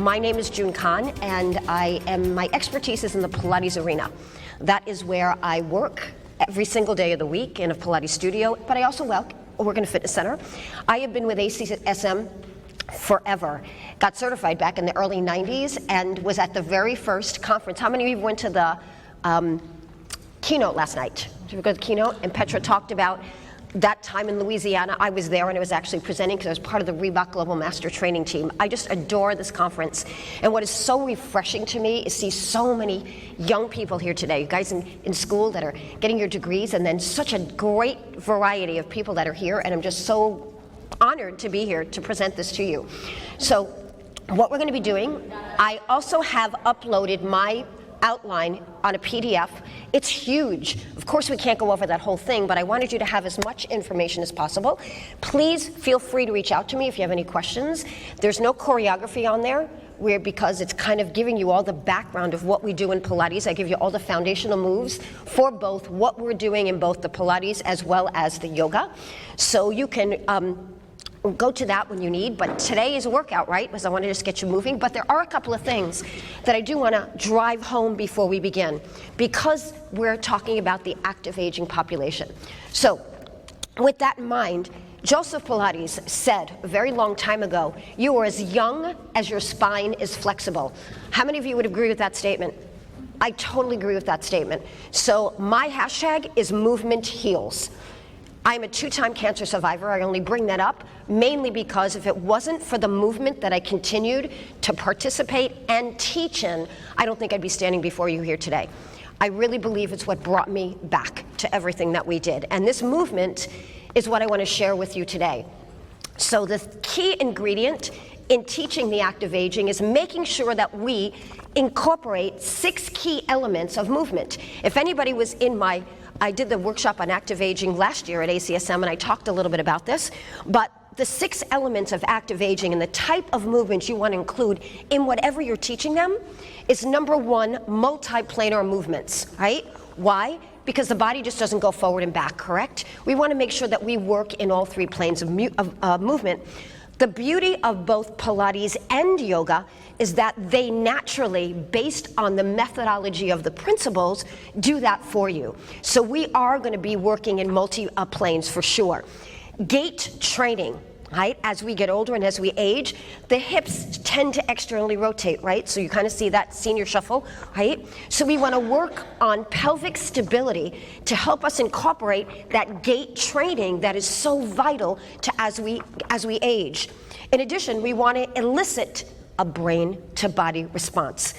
My name is Kahn, and my expertise is in the Pilates arena. That is where I work every single day of the week in a Pilates studio, but I also work in a fitness center. I have been with ACSM forever. Got certified back in the early 90s and was at the very first conference. How many of you went to the keynote last night? Did you go to the keynote? And Petra talked about that time in Louisiana. I was there and I was actually presenting because I was part of the Reebok Global Master Training Team. I just adore this conference. And what is so refreshing to me is see so many young people here today, you guys in school that are getting your degrees, and then such a great variety of people that are here. And I'm just so honored to be here to present this to you. So what we're going to be doing, I also have uploaded my outline on a PDF. It's huge. Of course, we can't go over that whole thing, but I wanted you to have as much information as possible. Please feel free to reach out to me if you have any questions. There's no choreography on there, because it's kind of giving you all the background of what we do in Pilates. I give you all the foundational moves for both what we're doing in both the Pilates as well as the yoga. So you can go to that when you need, but today is a workout, right? Because I want to just get you moving. But there are a couple of things that I do want to drive home before we begin, because we're talking about the active aging population. So with that in mind, Joseph Pilates said a very long time ago, you are as young as your spine is flexible. How many of you would agree with that statement? I totally agree with that statement. So my hashtag is movement heals. I'm a 2-time cancer survivor. I only bring that up mainly because if it wasn't for the movement that I continued to participate and teach in, I don't think I'd be standing before you here today. I really believe it's what brought me back to everything that we did. And this movement is what I want to share with you today. So the key ingredient in teaching the active aging is making sure that we incorporate 6 key elements of movement. If anybody was in I did the workshop on active aging last year at ACSM, and I talked a little bit about this, but the 6 elements of active aging and the type of movements you want to include in whatever you're teaching them is number 1, multiplanar movements, right? Why? Because the body just doesn't go forward and back, correct? We want to make sure that we work in all 3 planes of movement. The beauty of both Pilates and yoga is that they naturally, based on the methodology of the principles, do that for you. So we are going to be working in multi-planes for sure. Gait training, right? As we get older and as we age, the hips tend to externally rotate, right? So you kind of see that senior shuffle, right? So we want to work on pelvic stability to help us incorporate that gait training that is so vital to as we age. In addition, we want to elicit a brain-to-body response.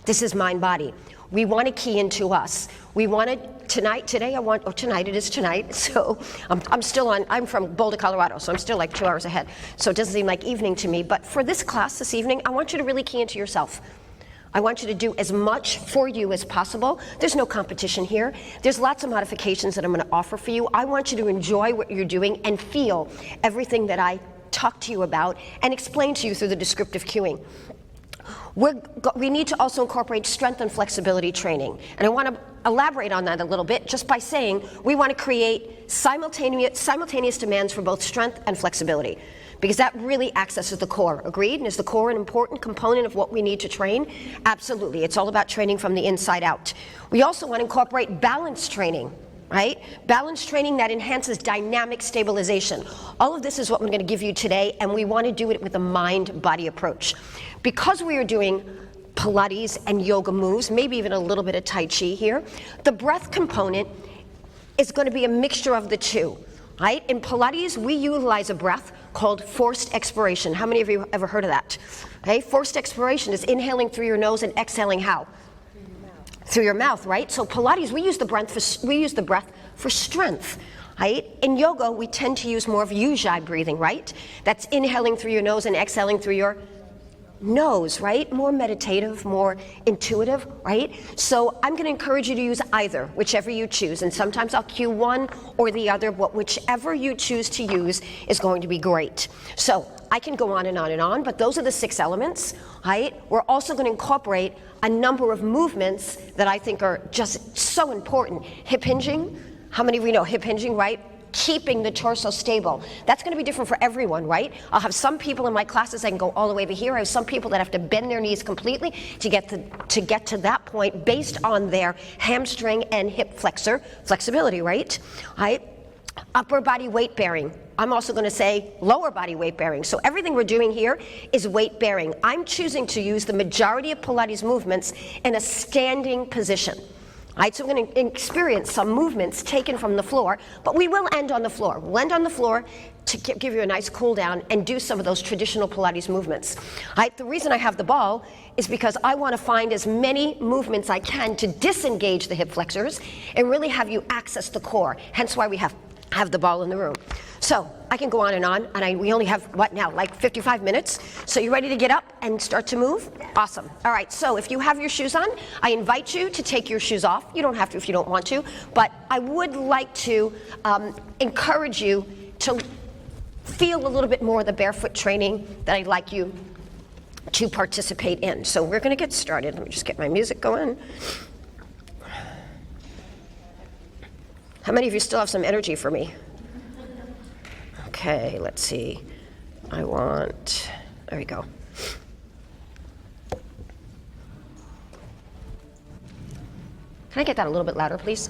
This is mind-body. We want to key into us. We want to, tonight it is tonight, so I'm from Boulder, Colorado, so I'm still like 2 hours ahead, so it doesn't seem like evening to me, but for this class this evening, I want you to really key into yourself. I want you to do as much for you as possible. There's no competition here. There's lots of modifications that I'm going to offer for you. I want you to enjoy what you're doing and feel everything that I talk to you about and explain to you through the descriptive cueing. We need to also incorporate strength and flexibility training. And I want to elaborate on that a little bit just by saying we want to create simultaneous demands for both strength and flexibility, because that really accesses the core. Agreed? And is the core an important component of what we need to train? Absolutely. It's all about training from the inside out. We also want to incorporate balance training. Right? Balance training that enhances dynamic stabilization. All of this is what I'm going to give you today, and we want to do it with a mind-body approach. Because we are doing Pilates and yoga moves, maybe even a little bit of Tai Chi here, the breath component is going to be a mixture of the two. Right? In Pilates, we utilize a breath called forced expiration. How many of you have ever heard of that? Okay? Forced expiration is inhaling through your nose and exhaling how? Through your mouth, right? So Pilates, we use the breath for strength, right? In yoga, we tend to use more of ujjayi breathing, right? That's inhaling through your nose and exhaling through your nose, right? More meditative, more intuitive, right? So I'm going to encourage you to use either, whichever you choose. And sometimes I'll cue one or the other, but whichever you choose to use is going to be great. So I can go on and on and on, but those are the 6 elements, right? We're also going to incorporate a number of movements that I think are just so important. Hip hinging. How many of you know hip hinging, right? keeping the torso stable. That's going to be different for everyone, right? I'll have some people in my classes that can go all the way to here. I have some people that have to bend their knees completely to get to that point based on their hamstring and hip flexor flexibility, right? Upper body weight bearing. I'm also going to say lower body weight bearing. So everything we're doing here is weight bearing. I'm choosing to use the majority of Pilates movements in a standing position. Right, so we're going to experience some movements taken from the floor, but we will end on the floor. We'll end on the floor to give you a nice cool down and do some of those traditional Pilates movements. Right, the reason I have the ball is because I want to find as many movements I can to disengage the hip flexors and really have you access the core, hence why we have the ball in the room. So I can go on, and we only have, what now, like 55 minutes? So you ready to get up and start to move? Awesome. All right, so if you have your shoes on, I invite you to take your shoes off. You don't have to if you don't want to, but I would like to encourage you to feel a little bit more of the barefoot training that I'd like you to participate in. So we're going to get started. Let me just get my music going. How many of you still have some energy for me? Okay, let's see. There we go. Can I get that a little bit louder, please?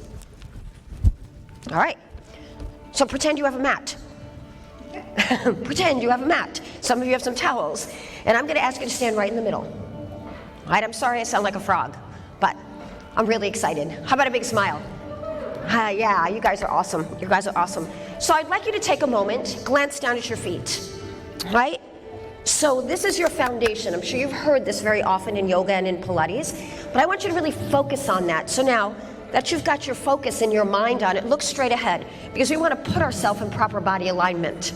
All right. So pretend you have a mat. Pretend you have a mat. Some of you have some towels. And I'm going to ask you to stand right in the middle. All right, I'm sorry I sound like a frog, but I'm really excited. How about a big smile? Yeah, you guys are awesome. You guys are awesome. So I'd like you to take a moment, glance down at your feet, right? So this is your foundation. I'm sure you've heard this very often in yoga and in Pilates, but I want you to really focus on that. So now that you've got your focus and your mind on it, look straight ahead, because we want to put ourselves in proper body alignment.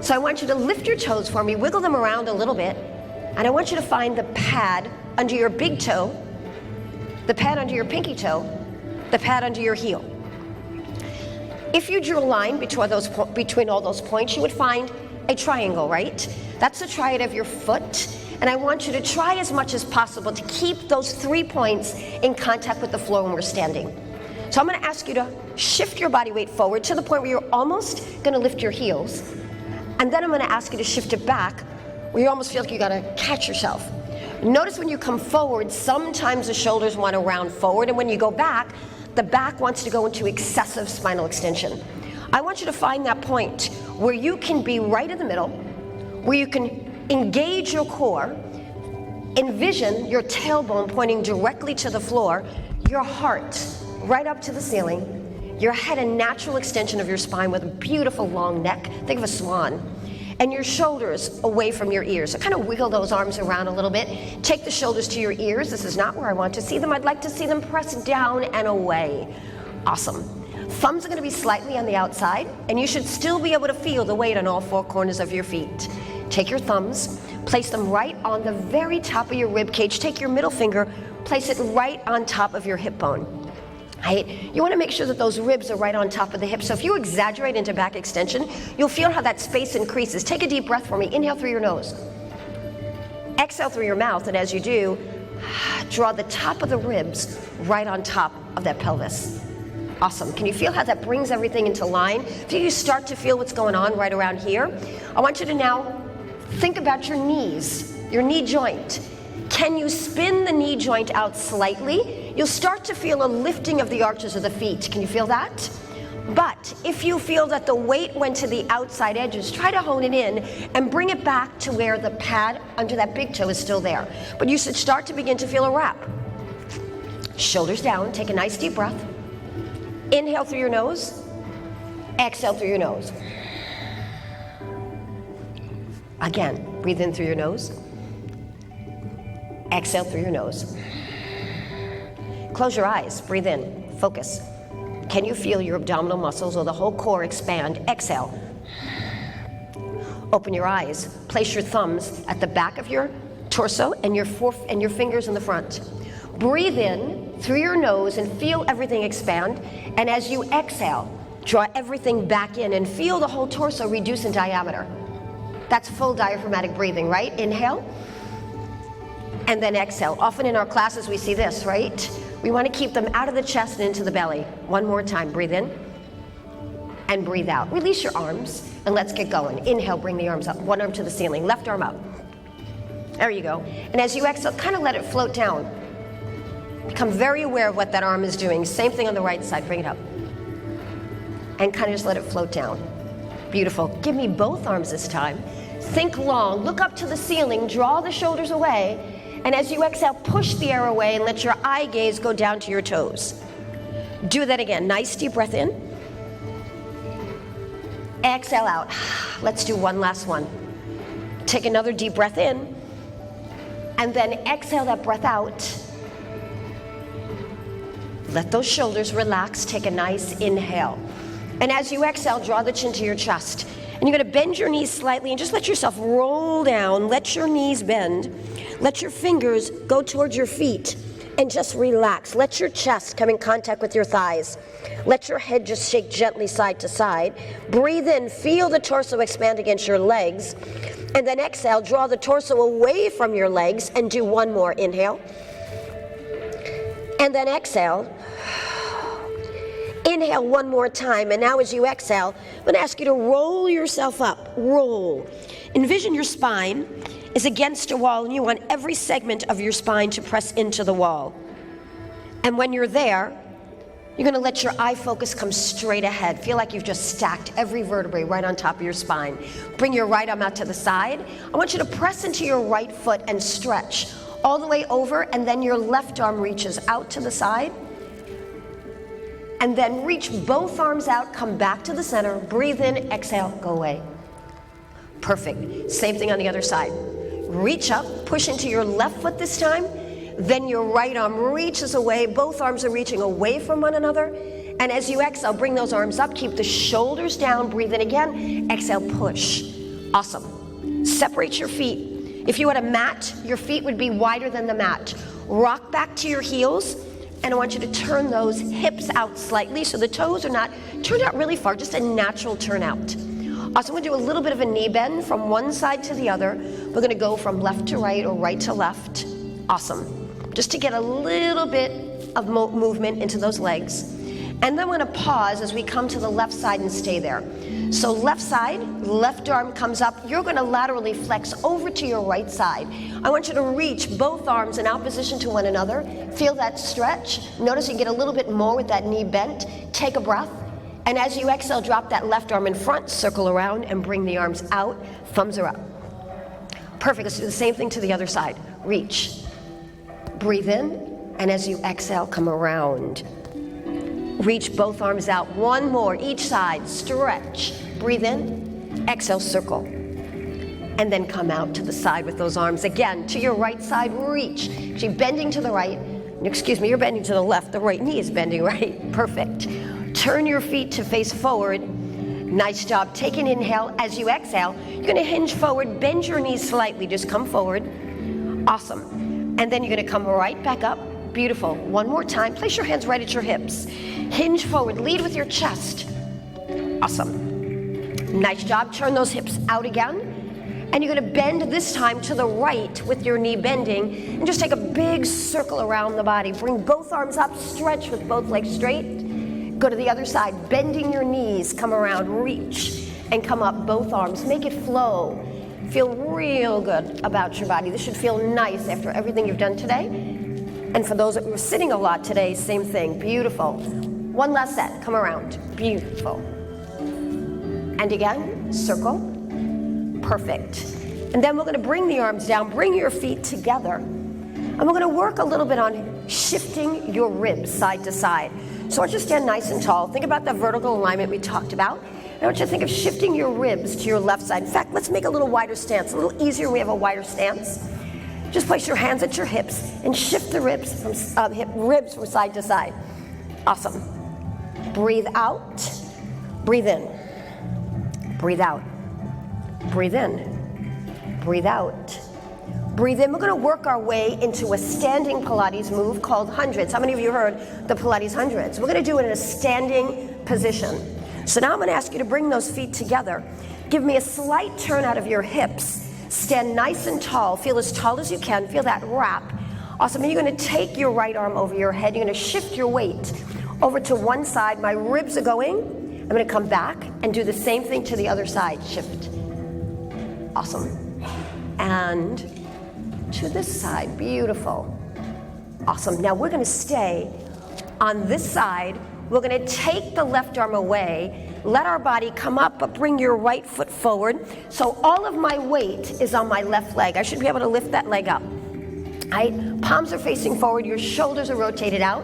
So I want you to lift your toes for me, wiggle them around a little bit, and I want you to find the pad under your big toe, the pad under your pinky toe, the pad under your heel. If you drew a line between all those points, you would find a triangle, right? That's the triad of your foot. And I want you to try as much as possible to keep those 3 points in contact with the floor when we're standing. So I'm going to ask you to shift your body weight forward to the point where you're almost going to lift your heels. And then I'm going to ask you to shift it back where you almost feel like you got to catch yourself. Notice when you come forward, sometimes the shoulders want to round forward, and when you go back, the back wants to go into excessive spinal extension. I want you to find that point where you can be right in the middle, where you can engage your core, envision your tailbone pointing directly to the floor, your heart right up to the ceiling, your head a natural extension of your spine with a beautiful long neck, think of a swan, and your shoulders away from your ears. So kind of wiggle those arms around a little bit. Take the shoulders to your ears. This is not where I want to see them. I'd like to see them pressed down and away. Awesome. Thumbs are going to be slightly on the outside, and you should still be able to feel the weight on all 4 corners of your feet. Take your thumbs, place them right on the very top of your rib cage. Take your middle finger, place it right on top of your hip bone. Right? You want to make sure that those ribs are right on top of the hips. So if you exaggerate into back extension, you'll feel how that space increases. Take a deep breath for me. Inhale through your nose. Exhale through your mouth, and as you do, draw the top of the ribs right on top of that pelvis. Awesome. Can you feel how that brings everything into line? If you start to feel what's going on right around here, I want you to now think about your knees, your knee joint. Can you spin the knee joint out slightly? You'll start to feel a lifting of the arches of the feet. Can you feel that? But if you feel that the weight went to the outside edges, try to hone it in and bring it back to where the pad under that big toe is still there. But you should start to begin to feel a wrap. Shoulders down, take a nice deep breath. Inhale through your nose, exhale through your nose. Again, breathe in through your nose, exhale through your nose. Close your eyes, breathe in, focus. Can you feel your abdominal muscles or the whole core expand? Exhale. Open your eyes, place your thumbs at the back of your torso and your fingers in the front. Breathe in through your nose and feel everything expand. And as you exhale, draw everything back in and feel the whole torso reduce in diameter. That's full diaphragmatic breathing, right? Inhale. And then exhale. Often in our classes we see this, right? We want to keep them out of the chest and into the belly. One more time. Breathe in. and breathe out. Release your arms, and let's get going. Inhale, bring the arms up. One arm to the ceiling, left arm up. There you go. And as you exhale, kind of let it float down. Become very aware of what that arm is doing. Same thing on the right side, bring it up. And kind of just let it float down. Beautiful. Give me both arms this time. Think long, look up to the ceiling, draw the shoulders away, and as you exhale, push the air away and let your eye gaze go down to your toes. Do that again. Nice deep breath in. Exhale out. Let's do one last one. Take another deep breath in, and then exhale that breath out. Let those shoulders relax. Take a nice inhale. And as you exhale, draw the chin to your chest. And you're going to bend your knees slightly and just let yourself roll down. Let your knees bend. Let your fingers go towards your feet and just relax. Let your chest come in contact with your thighs. Let your head just shake gently side to side. Breathe in, feel the torso expand against your legs. And then exhale, draw the torso away from your legs and do one more. Inhale. And then exhale. Inhale one more time, and now as you exhale, I'm going to ask you to roll yourself up. Roll. Envision your spine is against a wall, and you want every segment of your spine to press into the wall. And when you're there, you're going to let your eye focus come straight ahead. Feel like you've just stacked every vertebrae right on top of your spine. Bring your right arm out to the side. I want you to press into your right foot and stretch all the way over, and then your left arm reaches out to the side. And then reach both arms out, come back to the center, breathe in, exhale, go away. Perfect. Same thing on the other side. Reach up, push into your left foot this time, then your right arm reaches away, both arms are reaching away from one another, and as you exhale, bring those arms up, keep the shoulders down, breathe in again, exhale, push. Awesome. Separate your feet. If you had a mat, your feet would be wider than the mat. Rock back to your heels. And I want you to turn those hips out slightly so the toes are not turned out really far, just a natural turn out. Also, I'm going to do a little bit of a knee bend from one side to the other. We're going to go from left to right or right to left. Awesome. Just to get a little bit of movement into those legs. And then we're going to pause as we come to the left side and stay there. So left side, left arm comes up. You're going to laterally flex over to your right side. I want you to reach both arms in opposition to one another. Feel that stretch. Notice you get a little bit more with that knee bent. Take a breath. And as you exhale, drop that left arm in front, circle around, and bring the arms out. Thumbs are up. Perfect. Let's do the same thing to the other side. Reach. Breathe in. And as you exhale, come around. Reach both arms out. One more, each side. Stretch. Breathe in. Exhale, circle. And then come out to the side with those arms. Again, to your right side, reach. Actually bending to the right. Excuse me, you're bending to the left. The right knee is bending right. Perfect. Turn your feet to face forward. Nice job. Take an inhale. As you exhale, you're going to hinge forward. Bend your knees slightly. Just come forward. Awesome. And then you're going to come right back up. Beautiful. One more time. Place your hands right at your hips. Hinge forward. Lead with your chest. Awesome. Nice job. Turn those hips out again. And you're going to bend this time to the right with your knee bending. And just take a big circle around the body. Bring both arms up. Stretch with both legs straight. Go to the other side. Bending your knees. Come around. Reach. And come up both arms. Make it flow. Feel real good about your body. This should feel nice after everything you've done today. And for those that were sitting a lot today, same thing. Beautiful. One last set. Come around. Beautiful. And again, circle. Perfect. And then we're going to bring the arms down. Bring your feet together. And we're going to work a little bit on shifting your ribs side to side. So I want you to stand nice and tall. Think about that vertical alignment we talked about. And I want you to think of shifting your ribs to your left side. In fact, let's make a little wider stance. A little easier. We have a wider stance. Just place your hands at your hips and shift the ribs from side to side. Awesome. Breathe out. Breathe in. Breathe out. Breathe in. Breathe out. Breathe in. We're going to work our way into a standing Pilates move called hundreds. How many of you heard the Pilates hundreds? We're going to do it in a standing position. So now I'm going to ask you to bring those feet together. Give me a slight turn out of your hips. Stand nice and tall. Feel as tall as you can. Feel that wrap. Awesome. And you're going to take your right arm over your head. You're going to shift your weight over to one side. My ribs are going. I'm gonna come back and do the same thing to the other side. Shift. Awesome. And to this side. Beautiful. Awesome. Now we're gonna stay on this side. We're gonna take the left arm away, let our body come up, but bring your right foot forward. So all of my weight is on my left leg. I should be able to lift that leg up. Palms are facing forward, your shoulders are rotated out.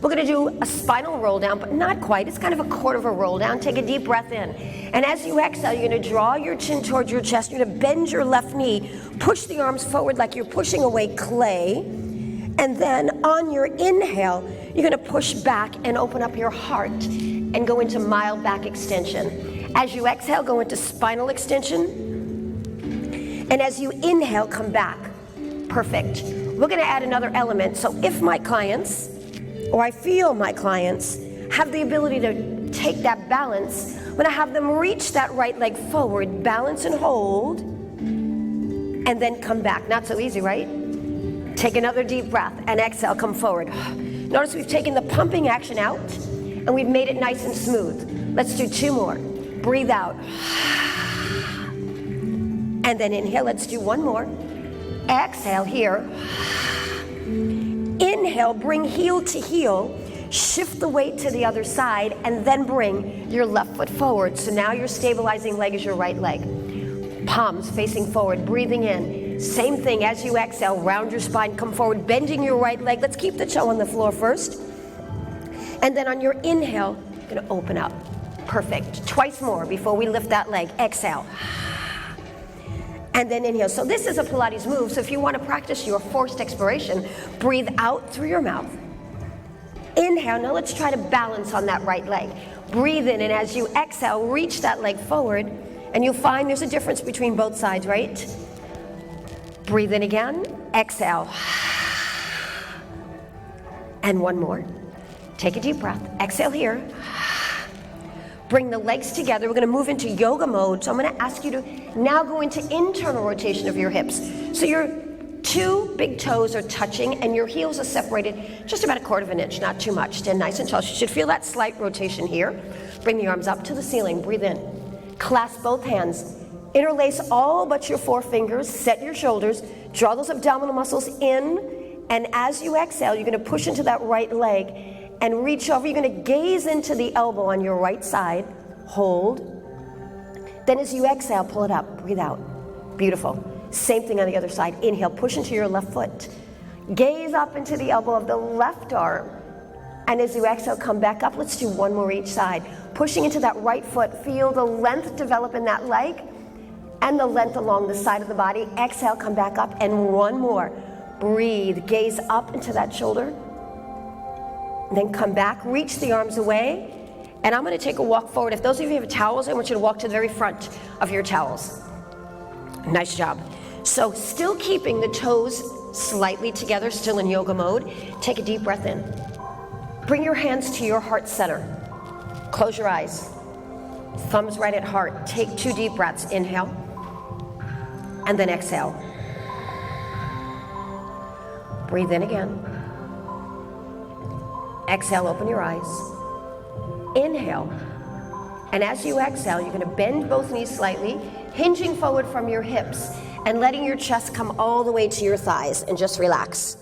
We're gonna do a spinal roll down, but not quite. It's kind of a quarter of a roll down. Take a deep breath in. And as you exhale, you're gonna draw your chin towards your chest. You're gonna bend your left knee, push the arms forward like you're pushing away clay. And then on your inhale, you're gonna push back and open up your heart and go into mild back extension. As you exhale, go into spinal extension. And as you inhale, come back. Perfect. We're gonna add another element. So if my clients, or I feel my clients, have the ability to take that balance, I'm gonna have them reach that right leg forward, balance and hold, and then come back. Not so easy, right? Take another deep breath and exhale, come forward. Notice we've taken the pumping action out and we've made it nice and smooth. Let's do 2 more. Breathe out. And then inhale, let's do 1 more. Exhale here. Inhale, bring heel to heel, shift the weight to the other side, and then bring your left foot forward. So now your stabilizing leg is your right leg. Palms facing forward, breathing in. Same thing as you exhale, round your spine, come forward, bending your right leg. Let's keep the toe on the floor first. And then on your inhale, you're gonna open up. Perfect. Twice more before we lift that leg. Exhale. And then inhale. So this is a Pilates move. So if you want to practice your forced expiration, breathe out through your mouth. Inhale. Now let's try to balance on that right leg. Breathe in, and as you exhale, reach that leg forward, and you'll find there's a difference between both sides, right? Breathe in again. Exhale. And 1 more. Take a deep breath. Exhale here. Bring the legs together. We're going to move into yoga mode. So I'm going to ask you to now go into internal rotation of your hips. So your 2 big toes are touching and your heels are separated just about 1/4 of an inch, not too much. Stand nice and tall. You should feel that slight rotation here. Bring the arms up to the ceiling. Breathe in. Clasp both hands. Interlace all but your 4 fingers. Set your shoulders. Draw those abdominal muscles in. And as you exhale, you're going to push into that right leg and reach over. You're going to gaze into the elbow on your right side. Hold. Then as you exhale, pull it up. Breathe out. Beautiful. Same thing on the other side. Inhale, push into your left foot. Gaze up into the elbow of the left arm. And as you exhale, come back up. Let's do 1 more each side. Pushing into that right foot. Feel the length develop in that leg and the length along the side of the body. Exhale, come back up. And 1 more. Breathe. Gaze up into that shoulder. Then come back, reach the arms away, and I'm going to take a walk forward. If those of you have towels, I want you to walk to the very front of your towels. Nice job. So still keeping the toes slightly together, still in yoga mode. Take a deep breath in. Bring your hands to your heart center. Close your eyes. Thumbs right at heart. Take 2 deep breaths. Inhale, and then exhale. Breathe in again. Exhale, open your eyes. Inhale. And as you exhale, you're going to bend both knees slightly, hinging forward from your hips and letting your chest come all the way to your thighs, and just relax.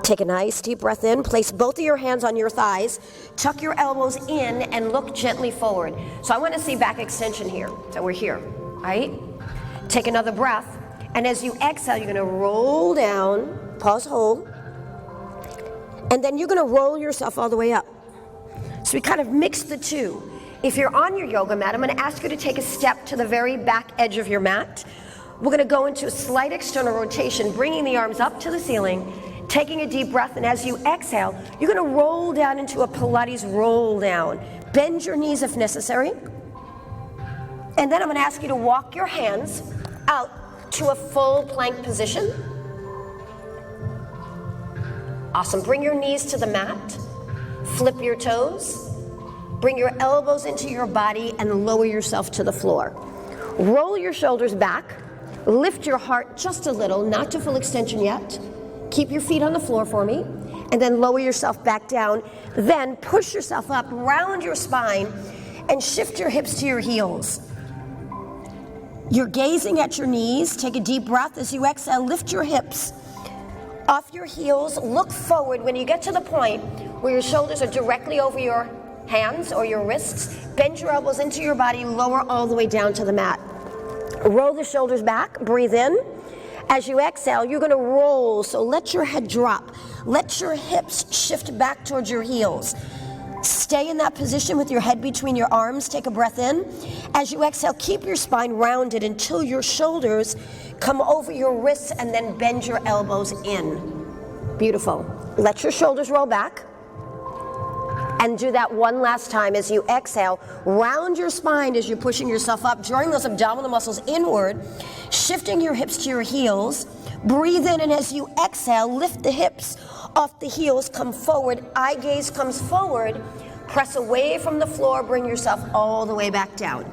Take a nice deep breath in. Place both of your hands on your thighs. Tuck your elbows in and look gently forward. So I want to see back extension here. So we're here, right? Take another breath. And as you exhale, you're going to roll down. Pause, hold. And then you're going to roll yourself all the way up. So we kind of mix the two. If you're on your yoga mat, I'm going to ask you to take a step to the very back edge of your mat. We're going to go into a slight external rotation, bringing the arms up to the ceiling, taking a deep breath, and as you exhale, you're going to roll down into a Pilates roll down. Bend your knees if necessary. And then I'm going to ask you to walk your hands out to a full plank position. Awesome. Bring your knees to the mat. Flip your toes. Bring your elbows into your body and lower yourself to the floor. Roll your shoulders back. Lift your heart just a little, not to full extension yet. Keep your feet on the floor for me. and then lower yourself back down. Then push yourself up, round your spine, and shift your hips to your heels. You're gazing at your knees. Take a deep breath. As you exhale, lift your hips off your heels. Look forward. When you get to the point where your shoulders are directly over your hands or your wrists, bend your elbows into your body, lower all the way down to the mat. Roll the shoulders back, breathe in. As you exhale, you're gonna roll, so let your head drop. Let your hips shift back towards your heels. Stay in that position with your head between your arms. Take a breath in. As you exhale, keep your spine rounded until your shoulders come over your wrists, and then bend your elbows in. Beautiful. Let your shoulders roll back. And do that one last time. As you exhale, round your spine as you're pushing yourself up, drawing those abdominal muscles inward, shifting your hips to your heels. Breathe in, and as you exhale, lift the hips off the heels, come forward, eye gaze comes forward, press away from the floor, bring yourself all the way back down.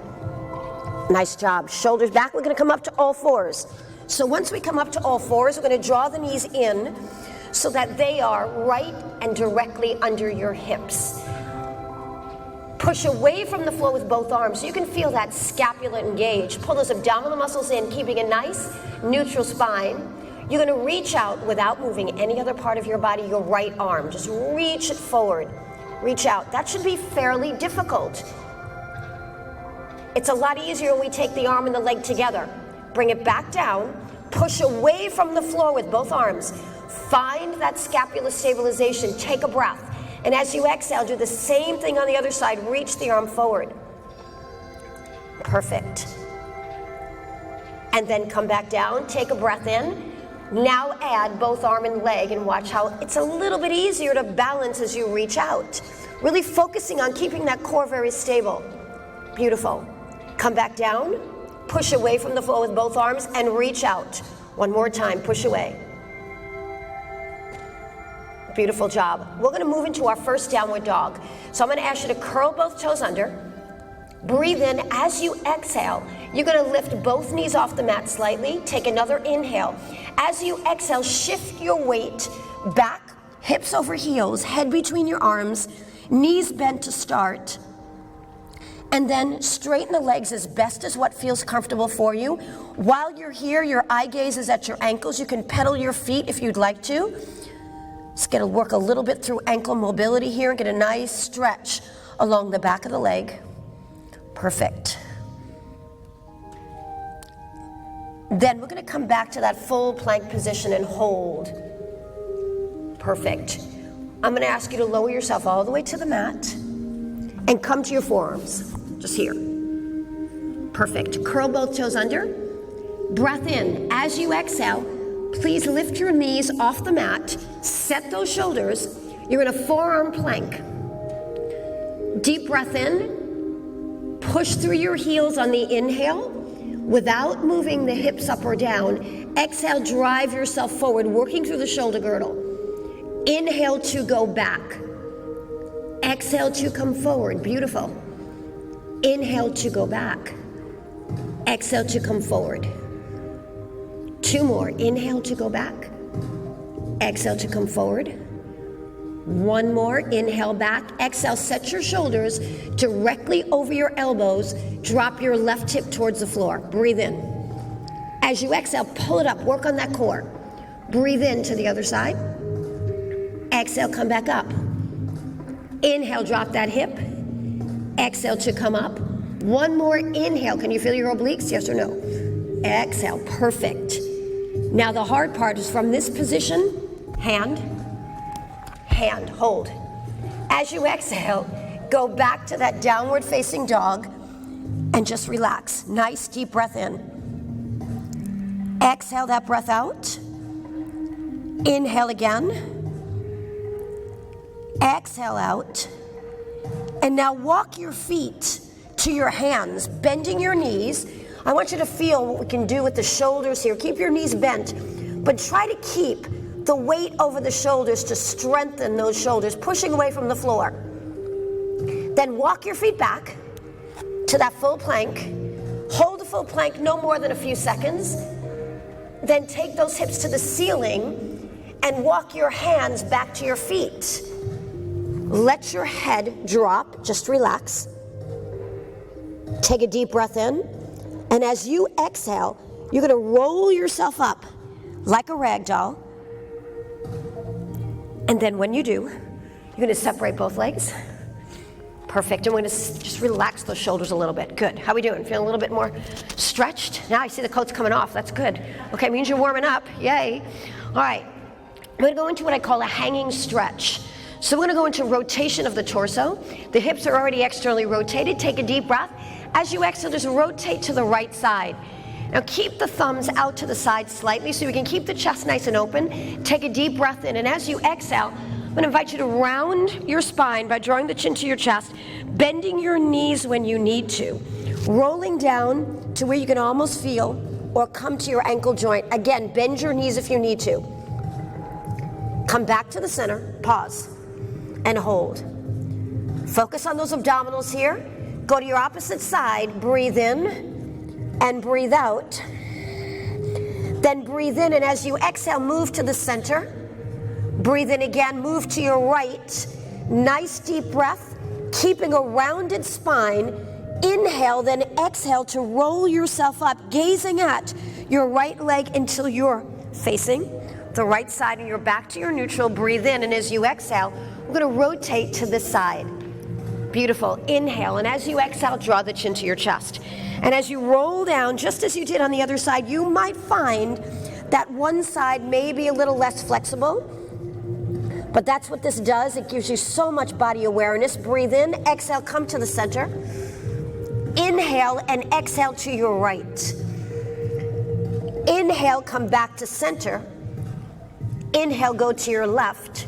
Nice job. Shoulders back. We're going to come up to all fours. So once we come up to all fours, we're going to draw the knees in so that they are right and directly under your hips. Push away from the floor with both arms so you can feel that scapula engage. Pull those abdominal muscles in, keeping a nice neutral spine. You're going to reach out without moving any other part of your body, your right arm. Just reach it forward. Reach out. That should be fairly difficult. It's a lot easier when we take the arm and the leg together. Bring it back down. Push away from the floor with both arms. Find that scapular stabilization. Take a breath. And as you exhale, do the same thing on the other side. Reach the arm forward. Perfect. And then come back down. Take a breath in. Now add both arm and leg, and watch how it's a little bit easier to balance as you reach out. Really focusing on keeping that core very stable. Beautiful. Come back down. Push away from the floor with both arms and reach out. One more time. Push away. Beautiful job. We're going to move into our first downward dog. So I'm going to ask you to curl both toes under. Breathe in. As you exhale, you're going to lift both knees off the mat slightly. Take another inhale. As you exhale, shift your weight back, hips over heels, head between your arms, knees bent to start. And then straighten the legs as best as what feels comfortable for you. While you're here, your eye gaze is at your ankles. You can pedal your feet if you'd like to. Just going to work a little bit through ankle mobility here and get a nice stretch along the back of the leg. Perfect. Then we're going to come back to that full plank position and hold. Perfect. I'm going to ask you to lower yourself all the way to the mat and come to your forearms. Just here. Perfect. Curl both toes under. Breath in. As you exhale, please lift your knees off the mat. Set those shoulders. You're in a forearm plank. Deep breath in. Push through your heels on the inhale without moving the hips up or down. Exhale, drive yourself forward, working through the shoulder girdle. Inhale to go back. Exhale to come forward. Beautiful. Inhale to go back. Exhale to come forward. Two more. Inhale to go back. Exhale to come forward. One more. Inhale back. Exhale, set your shoulders directly over your elbows. Drop your left hip towards the floor. Breathe in. As you exhale, pull it up. Work on that core. Breathe in to the other side. Exhale, come back up. Inhale, drop that hip. Exhale to come up. One more inhale. Can you feel your obliques? Yes or no? Exhale. Perfect. Now the hard part is from this position, hand, hold. As you exhale, go back to that downward facing dog and just relax. Nice deep breath in. Exhale that breath out. Inhale again. Exhale out. And now walk your feet to your hands, bending your knees. I want you to feel what we can do with the shoulders here. Keep your knees bent, but try to keep the weight over the shoulders to strengthen those shoulders, pushing away from the floor. Then walk your feet back to that full plank. Hold the full plank no more than a few seconds. Then take those hips to the ceiling and walk your hands back to your feet. Let your head drop, just relax. Take a deep breath in, and as you exhale, you're going to roll yourself up like a rag doll. And then when you do, you're going to separate both legs. Perfect. And we're going to just relax those shoulders a little bit. Good. How are we doing? Feeling a little bit more stretched? Now I see the coat's coming off. That's good. Okay, means you're warming up. Yay. All right. I'm going to go into what I call a hanging stretch. So we're going to go into rotation of the torso. The hips are already externally rotated. Take a deep breath. As you exhale, just rotate to the right side. Now keep the thumbs out to the side slightly so we can keep the chest nice and open. Take a deep breath in, and as you exhale, I'm going to invite you to round your spine by drawing the chin to your chest, bending your knees when you need to, rolling down to where you can almost feel or come to your ankle joint. Again, bend your knees if you need to. Come back to the center, pause, and hold. Focus on those abdominals here. Go to your opposite side, breathe in and breathe out. Then breathe in, and as you exhale, move to the center. Breathe in again, move to your right. Nice deep breath, keeping a rounded spine. Inhale, then exhale to roll yourself up, gazing at your right leg until you're facing the right side and you're back to your neutral. Breathe in, and as you exhale, we're going to rotate to this side. Beautiful. Inhale, and as you exhale, draw the chin to your chest. And as you roll down, just as you did on the other side, you might find that one side may be a little less flexible, but that's what this does. It gives you so much body awareness. Breathe in, exhale, come to the center. Inhale and exhale to your right. Inhale, come back to center. Inhale, go to your left.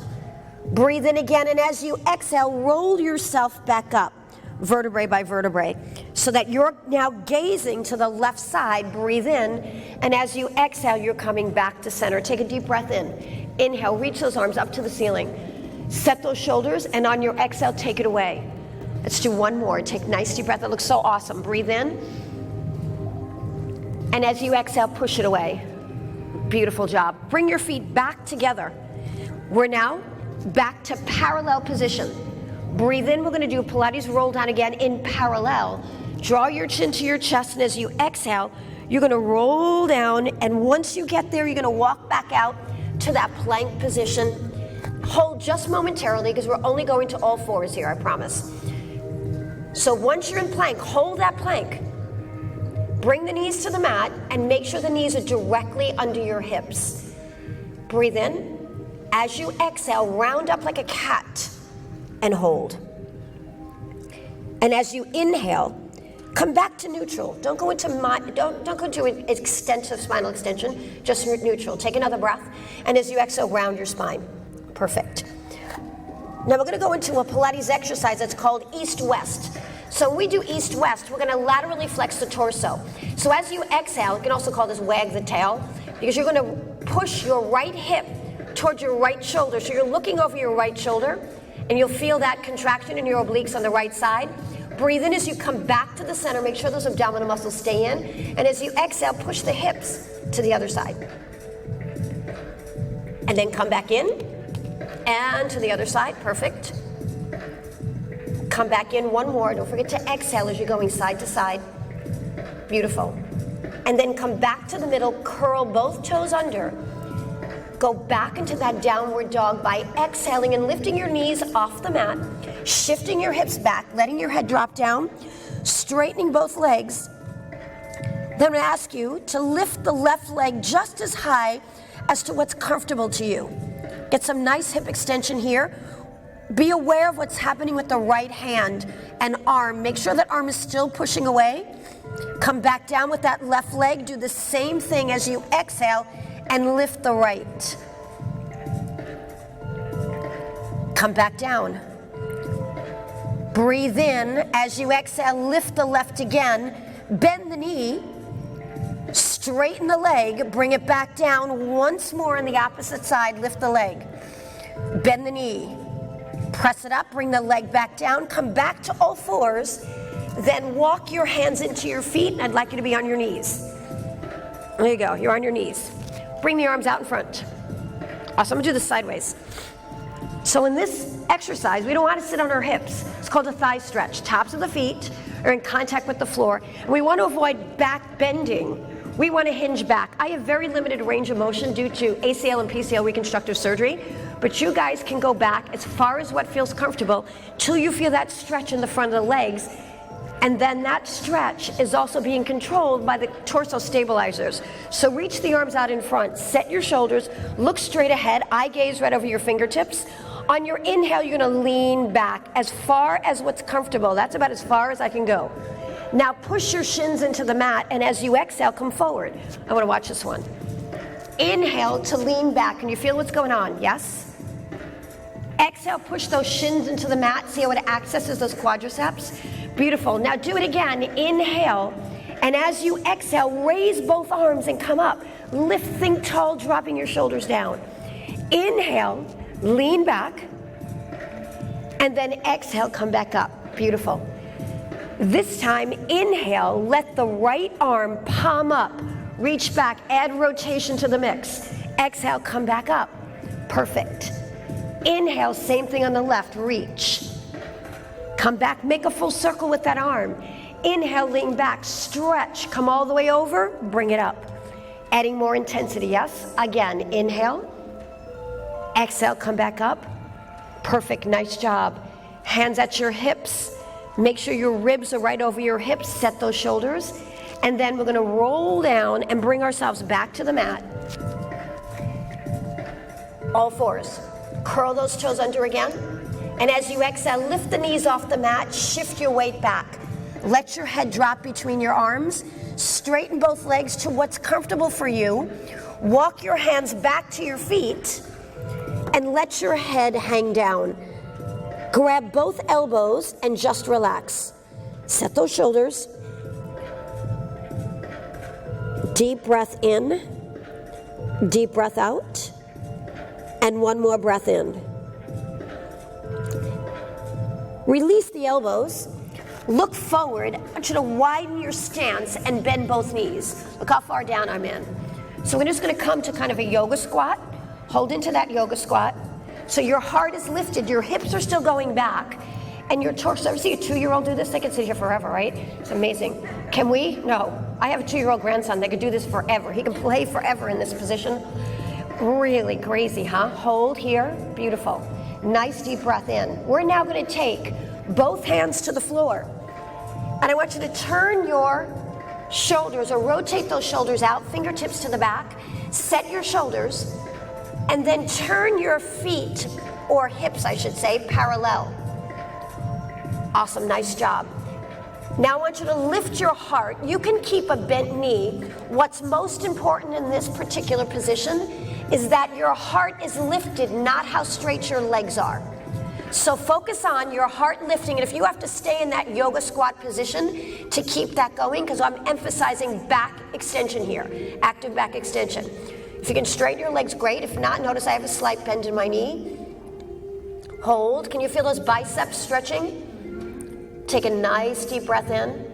Breathe in again, and as you exhale, roll yourself back up, vertebrae by vertebrae, so that you're now gazing to the left side. Breathe in, and as you exhale, you're coming back to center. Take a deep breath in. Inhale, reach those arms up to the ceiling. Set those shoulders, and on your exhale, take it away. Let's do one more. Take a nice deep breath. That looks so awesome. Breathe in, and as you exhale, push it away. Beautiful job. Bring your feet back together. We're now back to parallel position. Breathe in, we're going to do a Pilates roll down again in parallel. Draw your chin to your chest, and as you exhale, you're going to roll down, and once you get there, you're going to walk back out to that plank position. Hold just momentarily, because we're only going to all fours here, I promise. So once you're in plank, hold that plank. Bring the knees to the mat, and make sure the knees are directly under your hips. Breathe in. As you exhale, round up like a cat and hold. And as you inhale, come back to neutral. Don't go into don't go into an extensive spinal extension, just neutral. Take another breath, and as you exhale, round your spine. Perfect. Now we're going to go into a Pilates exercise that's called east-west. So when we do east-west, we're going to laterally flex the torso. So as you exhale, you can also call this wag the tail, because you're going to push your right hip towards your right shoulder. So you're looking over your right shoulder, and you'll feel that contraction in your obliques on the right side. Breathe in as you come back to the center. Make sure those abdominal muscles stay in. And as you exhale, push the hips to the other side. And then come back in and to the other side. Perfect. Come back in one more. Don't forget to exhale as you're going side to side. Beautiful. And then come back to the middle. Curl both toes under. Go back into that downward dog by exhaling and lifting your knees off the mat, shifting your hips back, letting your head drop down, straightening both legs. Then I'm going to ask you to lift the left leg just as high as to what's comfortable to you. Get some nice hip extension here. Be aware of what's happening with the right hand and arm. Make sure that arm is still pushing away. Come back down with that left leg. Do the same thing as you exhale and lift the right. Come back down. Breathe in. As you exhale, lift the left again. Bend the knee. Straighten the leg. Bring it back down once more on the opposite side. Lift the leg. Bend the knee. Press it up. Bring the leg back down. Come back to all fours. Then walk your hands into your feet. And I'd like you to be on your knees. There you go. You're on your knees. Bring the arms out in front. Awesome, I'm gonna do this sideways. So in this exercise, we don't want to sit on our hips. It's called a thigh stretch. Tops of the feet are in contact with the floor. And we want to avoid back bending. We want to hinge back. I have very limited range of motion due to ACL and PCL reconstructive surgery, but you guys can go back as far as what feels comfortable till you feel that stretch in the front of the legs. And then that stretch is also being controlled by the torso stabilizers. So reach the arms out in front, set your shoulders, look straight ahead, eye gaze right over your fingertips. On your inhale, you're gonna lean back as far as what's comfortable. That's about as far as I can go. Now push your shins into the mat, and as you exhale, come forward. I wanna watch this one. Inhale to lean back. Can you feel what's going on? Yes? Exhale, push those shins into the mat. See how it accesses those quadriceps? Beautiful. Now do it again. Inhale, and as you exhale, raise both arms and come up. Lift, think tall, dropping your shoulders down. Inhale, lean back, and then exhale, come back up. Beautiful. This time, inhale, let the right arm palm up, reach back, add rotation to the mix. Exhale, come back up. Perfect. Inhale, same thing on the left, reach. Come back, make a full circle with that arm. Inhale, lean back, stretch, come all the way over, bring it up. Adding more intensity, yes? Again, inhale. Exhale, come back up. Perfect, nice job. Hands at your hips. Make sure your ribs are right over your hips, set those shoulders. And then we're gonna roll down and bring ourselves back to the mat. All fours. Curl those toes under again. And as you exhale, lift the knees off the mat, shift your weight back. Let your head drop between your arms. Straighten both legs to what's comfortable for you. Walk your hands back to your feet. And let your head hang down. Grab both elbows and just relax. Set those shoulders. Deep breath in, deep breath out, and one more breath in. Release the elbows. Look forward. I want you to widen your stance and bend both knees. Look how far down I'm in. So we're just going to come to kind of a yoga squat. Hold into that yoga squat. So your heart is lifted, your hips are still going back, and your torso. Ever see a 2-year-old do this? They can sit here forever, right? It's amazing. Can we? No. I have a 2-year-old grandson that could do this forever. He can play forever in this position. Really crazy, huh? Hold here. Beautiful. Nice deep breath in. We're now going to take both hands to the floor. And I want you to turn your shoulders, or rotate those shoulders out, fingertips to the back. Set your shoulders. And then turn your feet, or hips I should say, parallel. Awesome, nice job. Now I want you to lift your heart. You can keep a bent knee. What's most important in this particular position is that your heart is lifted, not how straight your legs are. So focus on your heart lifting, and if you have to stay in that yoga squat position to keep that going, because I'm emphasizing back extension here, active back extension. If you can straighten your legs, great. If not, notice I have a slight bend in my knee. Hold. Can you feel those biceps stretching? Take a nice deep breath in.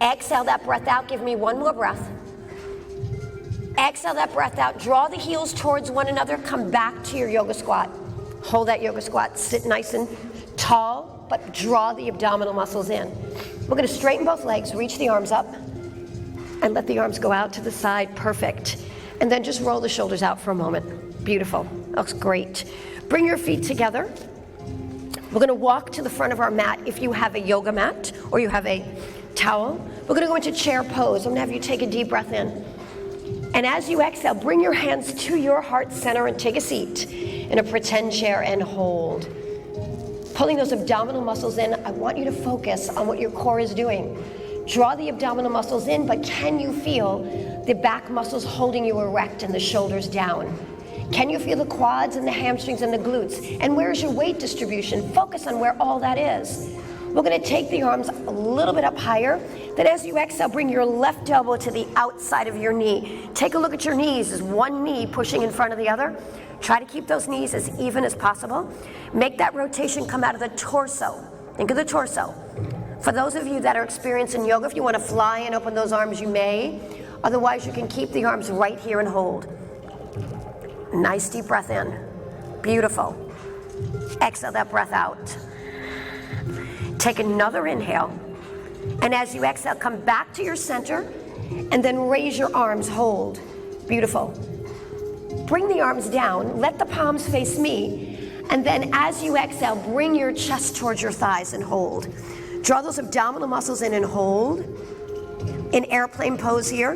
Exhale that breath out. Give me one more breath. Exhale that breath out. Draw the heels towards one another. Come back to your yoga squat. Hold that yoga squat. Sit nice and tall, but draw the abdominal muscles in. We're going to straighten both legs. Reach the arms up. And let the arms go out to the side. Perfect. And then just roll the shoulders out for a moment. Beautiful. Looks great. Bring your feet together. We're going to walk to the front of our mat if you have a yoga mat or you have a towel. We're going to go into chair pose. I'm going to have you take a deep breath in. And as you exhale, bring your hands to your heart center and take a seat in a pretend chair and hold. Pulling those abdominal muscles in, I want you to focus on what your core is doing. Draw the abdominal muscles in, but can you feel the back muscles holding you erect and the shoulders down? Can you feel the quads and the hamstrings and the glutes? And where's your weight distribution? Focus on where all that is. We're going to take the arms a little bit up higher. Then as you exhale, bring your left elbow to the outside of your knee. Take a look at your knees. Is one knee pushing in front of the other? Try to keep those knees as even as possible. Make that rotation come out of the torso. Think of the torso. For those of you that are experienced in yoga, if you want to fly and open those arms, you may. Otherwise, you can keep the arms right here and hold. Nice deep breath in. Beautiful. Exhale that breath out. Take another inhale. And as you exhale, come back to your center and then raise your arms, hold. Beautiful. Bring the arms down, let the palms face me, and then as you exhale, bring your chest towards your thighs and hold. Draw those abdominal muscles in and hold. In airplane pose here.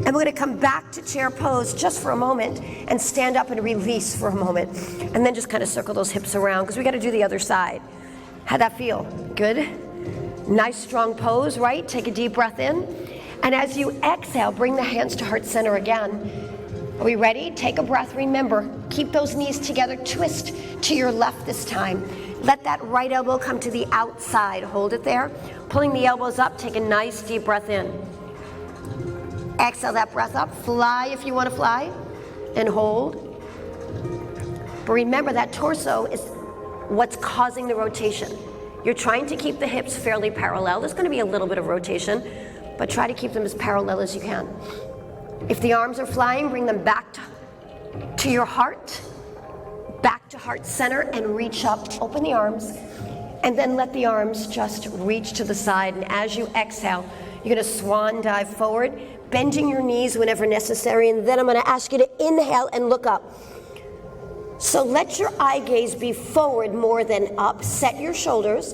And we're gonna come back to chair pose just for a moment and stand up and release for a moment. And then just kind of circle those hips around because we gotta do the other side. How'd that feel? Good? Nice strong pose, right? Take a deep breath in. And as you exhale, bring the hands to heart center again. Are we ready? Take a breath. Remember, keep those knees together. Twist to your left this time. Let that right elbow come to the outside. Hold it there. Pulling the elbows up, take a nice deep breath in. Exhale that breath up. Fly if you want to fly. And hold. But remember, that torso is what's causing the rotation. You're trying to keep the hips fairly parallel. There's going to be a little bit of rotation, but try to keep them as parallel as you can. If the arms are flying, bring them back to your heart, back to heart center, and reach up. Open the arms, and then let the arms just reach to the side. And as you exhale, you're going to swan dive forward, bending your knees whenever necessary. And then I'm going to ask you to inhale and look up. So let your eye gaze be forward more than up. Set your shoulders.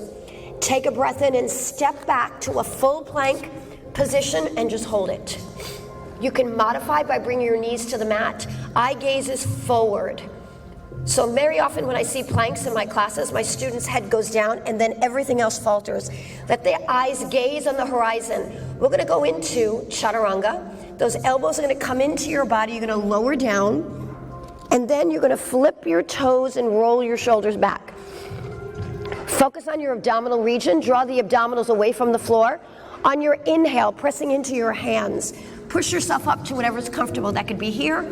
Take a breath in and step back to a full plank position and just hold it. You can modify by bringing your knees to the mat. Eye gaze is forward. So very often when I see planks in my classes, my students' head goes down and then everything else falters. Let the eyes gaze on the horizon. We're going to go into chaturanga. Those elbows are going to come into your body. You're going to lower down. And then you're going to flip your toes and roll your shoulders back. Focus on your abdominal region. Draw the abdominals away from the floor. On your inhale, pressing into your hands. Push yourself up to whatever's comfortable. That could be here.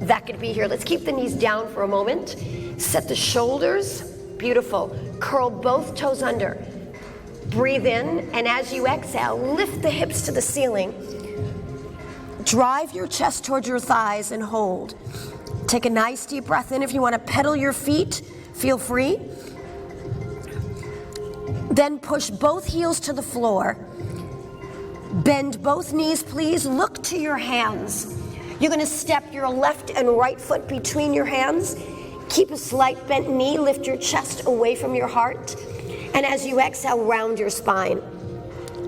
That could be here. Let's keep the knees down for a moment. Set the shoulders. Beautiful. Curl both toes under. Breathe in. And as you exhale, lift the hips to the ceiling. Drive your chest towards your thighs and hold. Take a nice deep breath in. If you want to pedal your feet, feel free. Then push both heels to the floor. Bend both knees, please. Look to your hands. You're going to step your left and right foot between your hands. Keep a slight bent knee. Lift your chest away from your heart. And as you exhale, round your spine.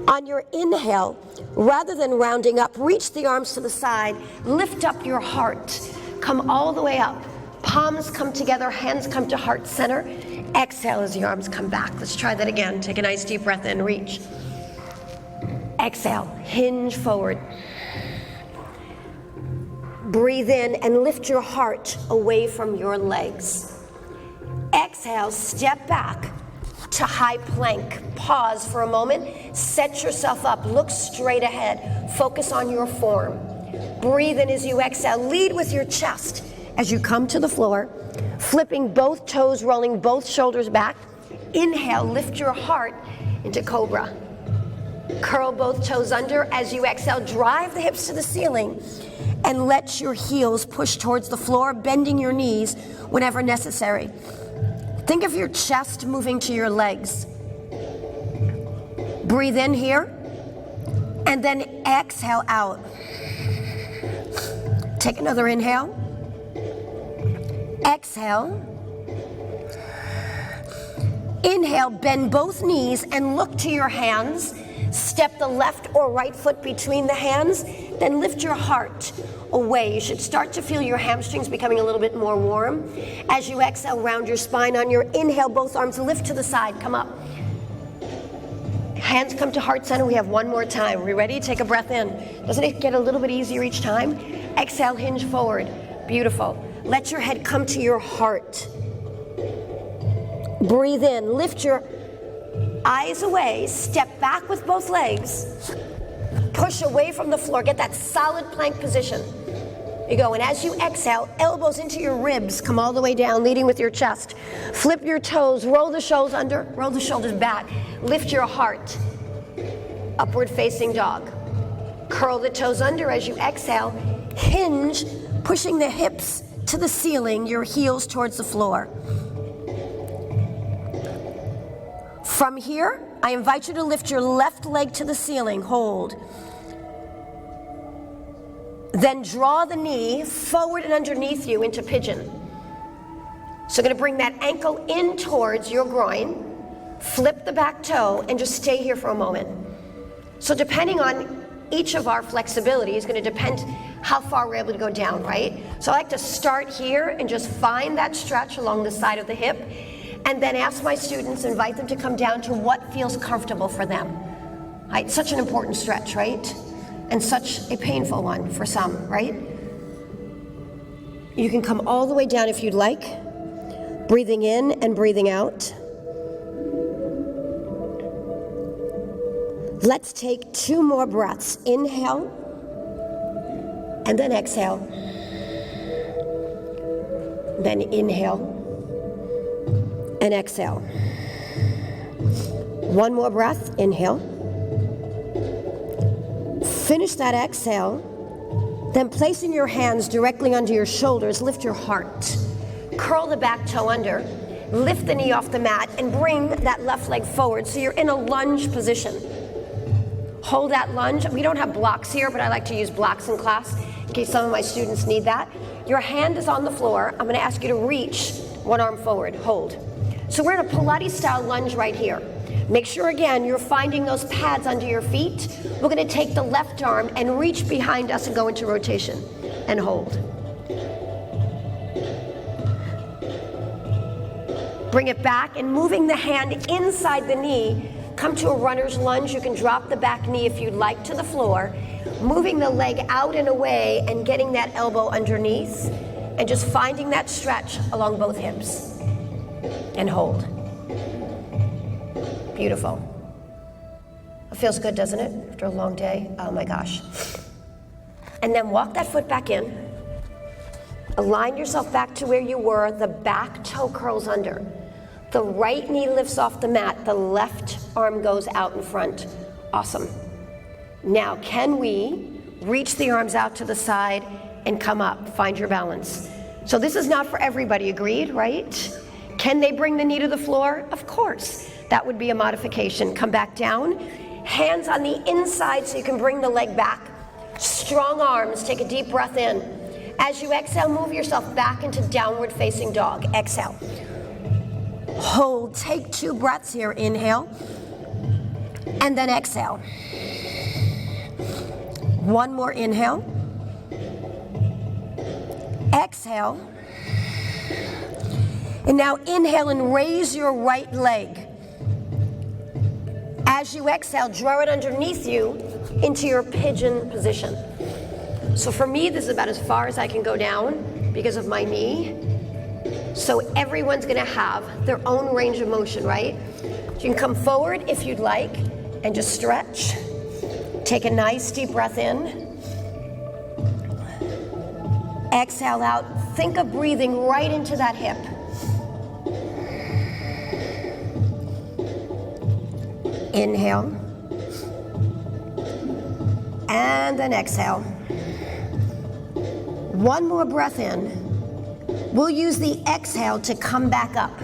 On your inhale, rather than rounding up, reach the arms to the side. Lift up your heart. Come all the way up. Palms come together, hands come to heart center. Exhale as the arms come back. Let's try that again. Take a nice deep breath in, reach. Exhale, hinge forward. Breathe in and lift your heart away from your legs. Exhale, step back to high plank. Pause for a moment. Set yourself up. Look straight ahead. Focus on your form. Breathe in as you exhale. Lead with your chest as you come to the floor. Flipping both toes, rolling both shoulders back. Inhale, lift your heart into cobra. Curl both toes under. As you exhale, drive the hips to the ceiling and let your heels push towards the floor, bending your knees whenever necessary. Think of your chest moving to your legs. Breathe in here and then exhale out. Take another inhale. Exhale. Inhale, bend both knees and look to your hands. Step the left or right foot between the hands, then lift your heart away. You should start to feel your hamstrings becoming a little bit more warm. As you exhale, round your spine. On your inhale, both arms lift to the side, come up. Hands come to heart center. We have one more time. We ready? Take a breath in. Doesn't it get a little bit easier each time? Exhale, hinge forward. Beautiful. Let your head come to your heart. Breathe in. Lift your eyes away. Step back with both legs. Push away from the floor. Get that solid plank position. You go. And as you exhale, elbows into your ribs. Come all the way down, leading with your chest. Flip your toes. Roll the shoulders under. Roll the shoulders back. Lift your heart. Upward facing dog. Curl the toes under as you exhale. Hinge, pushing the hips to the ceiling, your heels towards the floor. From here, I invite you to lift your left leg to the ceiling, hold. Then draw the knee forward and underneath you into pigeon. So going to bring that ankle in towards your groin, flip the back toe, and just stay here for a moment. So depending on each of our flexibility is going to depend how far we're able to go down, right? So I like to start here and just find that stretch along the side of the hip, and then ask my students, invite them to come down to what feels comfortable for them. Right? Such an important stretch, right? And such a painful one for some, right? You can come all the way down if you'd like, breathing in and breathing out. Let's take 2 more breaths. Inhale, and then exhale. Then inhale, and exhale. 1 more breath, inhale. Finish that exhale, then placing your hands directly under your shoulders, lift your heart. Curl the back toe under, lift the knee off the mat, and bring that left leg forward so you're in a lunge position. Hold that lunge. We don't have blocks here, but I like to use blocks in class in case some of my students need that. Your hand is on the floor. I'm going to ask you to reach one arm forward. Hold. So we're in a Pilates style lunge right here. Make sure again you're finding those pads under your feet. We're going to take the left arm and reach behind us and go into rotation and hold. Bring it back and moving the hand inside the knee. Come to a runner's lunge. You can drop the back knee if you'd like to the floor. Moving the leg out and away and getting that elbow underneath and just finding that stretch along both hips. And hold. Beautiful. It feels good, doesn't it? After a long day. Oh my gosh. And then walk that foot back in. Align yourself back to where you were. The back toe curls under. The right knee lifts off the mat. The left arm goes out in front. Awesome. Now, can we reach the arms out to the side and come up? Find your balance. So this is not for everybody, agreed, right? Can they bring the knee to the floor? Of course. That would be a modification. Come back down. Hands on the inside so you can bring the leg back. Strong arms. Take a deep breath in. As you exhale, move yourself back into downward facing dog. Exhale. Hold. Take 2 breaths here. Inhale. And then exhale. 1 more inhale. Exhale. And now inhale and raise your right leg. As you exhale, draw it underneath you into your pigeon position. So for me, this is about as far as I can go down because of my knee. So everyone's gonna have their own range of motion, right? So you can come forward if you'd like and just stretch. Take a nice deep breath in. Exhale out. Think of breathing right into that hip. Inhale. And then exhale. 1 more breath in. We'll use the exhale to come back up.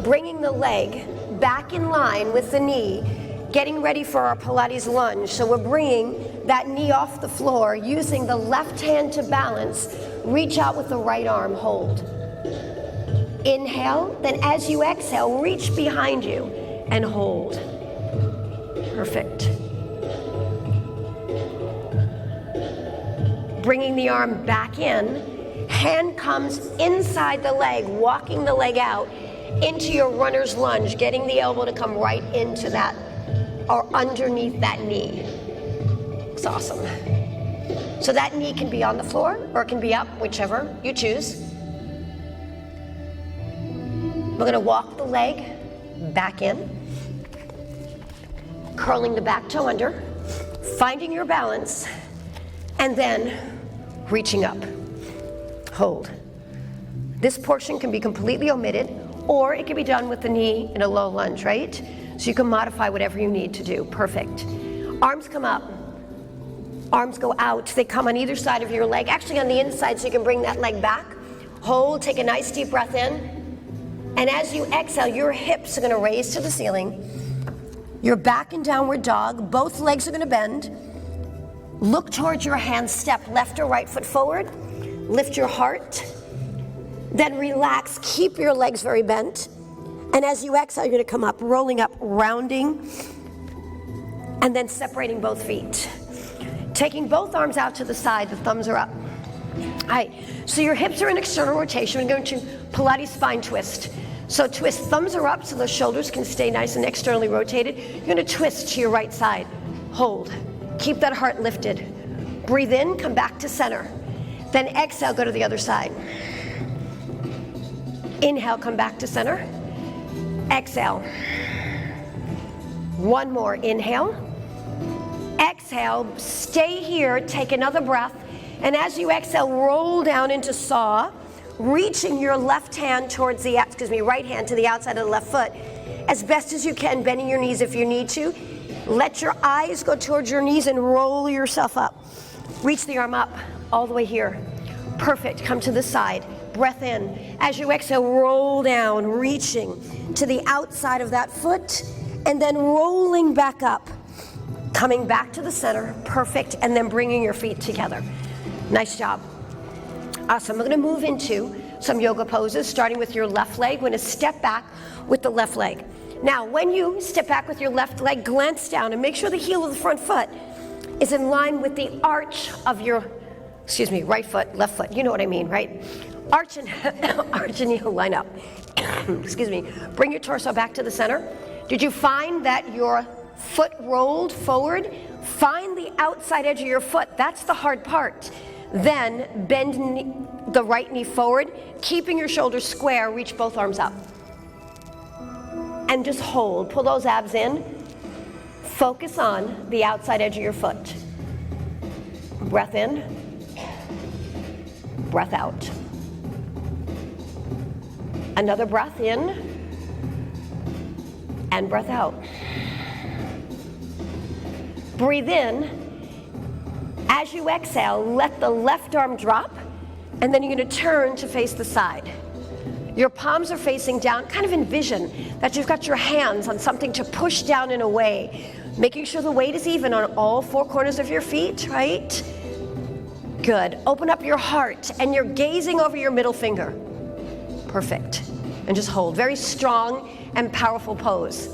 Bringing the leg back in line with the knee, getting ready for our Pilates lunge. So we're bringing that knee off the floor, using the left hand to balance. Reach out with the right arm, hold. Inhale, then as you exhale, reach behind you and hold. Perfect. Bringing the arm back in. Hand comes inside the leg, walking the leg out into your runner's lunge, getting the elbow to come right into that or underneath that knee. It's awesome. So that knee can be on the floor or it can be up, whichever you choose. We're gonna walk the leg back in, curling the back toe under, finding your balance, and then reaching up. Hold. This portion can be completely omitted, or it can be done with the knee in a low lunge, right? So you can modify whatever you need to do. Perfect. Arms come up. Arms go out, they come on either side of your leg, actually on the inside, so you can bring that leg back. Hold, take a nice deep breath in. And as you exhale, your hips are gonna raise to the ceiling. You're back in downward dog, both legs are gonna bend. Look towards your hands, step left or right foot forward. Lift your heart. Then relax, keep your legs very bent. And as you exhale, you're gonna come up, rolling up, rounding, and then separating both feet. Taking both arms out to the side, the thumbs are up. All right, so your hips are in external rotation. We're going to Pilates spine twist. So twist, thumbs are up so the shoulders can stay nice and externally rotated. You're gonna twist to your right side. Hold, keep that heart lifted. Breathe in, come back to center. Then exhale, go to the other side. Inhale, come back to center. Exhale. One more, inhale. Exhale, stay here, take another breath, and as you exhale, roll down into saw, reaching your left hand towards the, right hand to the outside of the left foot, as best as you can, bending your knees if you need to. Let your eyes go towards your knees and roll yourself up. Reach the arm up, all the way here. Perfect, come to the side, breath in. As you exhale, roll down, reaching to the outside of that foot, and then rolling back up. Coming back to the center, perfect, and then bringing your feet together. Nice job. Awesome, we're gonna move into some yoga poses, starting with your left leg. We're gonna step back with the left leg. Now, when you step back with your left leg, glance down and make sure the heel of the front foot is in line with the arch of your, right foot, left foot, you know what I mean, right? Arch and heel line up. Bring your torso back to the center. Did you find that your foot rolled forward? Find the outside edge of your foot. That's the hard part. Then bend the right knee forward, keeping your shoulders square, reach both arms up. And just hold, pull those abs in. Focus on the outside edge of your foot. Breath in, breath out. Another breath in, and breath out. Breathe in. As you exhale, let the left arm drop, and then you're going to turn to face the side. Your palms are facing down. Kind of envision that you've got your hands on something to push down and away, making sure the weight is even on all four corners of your feet, right? Good. Open up your heart, and you're gazing over your middle finger. Perfect. And just hold. Very strong and powerful pose.